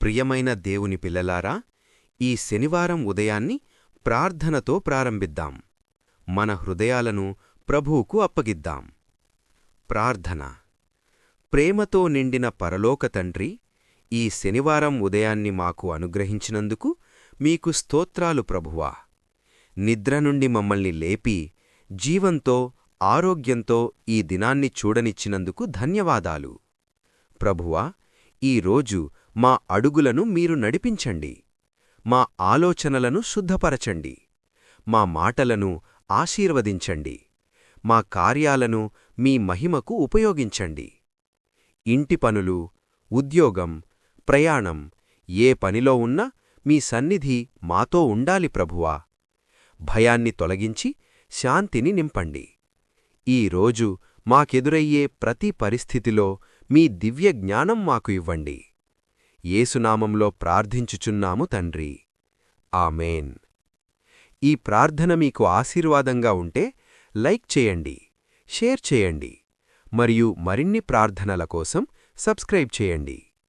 ప్రియమైన దేవుని పిల్లలారా, ఈ శనివారం ఉదయాన్ని ప్రార్థనతో ప్రారంభిద్దాం. మన హృదయాలను ప్రభువుకు అప్పగిద్దాం. ప్రార్థన. ప్రేమతో నిండిన పరలోక తండ్రి, ఈ శనివారం ఉదయాన్ని మాకు అనుగ్రహించినందుకు మీకు స్తోత్రాలు ప్రభువా. నిద్ర నుండి మమ్మల్ని లేపి జీవంతో ఆరోగ్యంతో ఈ దినాన్ని చూడనిచ్చినందుకు ధన్యవాదాలు. ప్రభువా, ఈరోజు మా అడుగులను మీరు నడిపించండి. మా ఆలోచనలను శుద్ధపరచండి. మా మాటలను ఆశీర్వదించండి. మా కార్యాలను మీ మహిమకు ఉపయోగించండి. ఇంటి పనులు, ఉద్యోగం, ప్రయాణం ఏ పనిలో ఉన్నా మీ సన్నిధి మాతో ఉండాలి ప్రభువా. భయాన్ని తొలగించి శాంతిని నింపండి. ఈరోజు మాకెదురయ్యే ప్రతి పరిస్థితిలో మీ దివ్య జ్ఞానం మాకు ఇవ్వండి. యేసునామంలో ప్రార్థించుచున్నాము తండ్రి. ఆమేన్. ఈ ప్రార్థన మీకు ఆశీర్వాదంగా ఉంటే లైక్ చేయండి, షేర్ చేయండి మరియు మరిన్ని ప్రార్థనల కోసం సబ్స్క్రైబ్ చేయండి.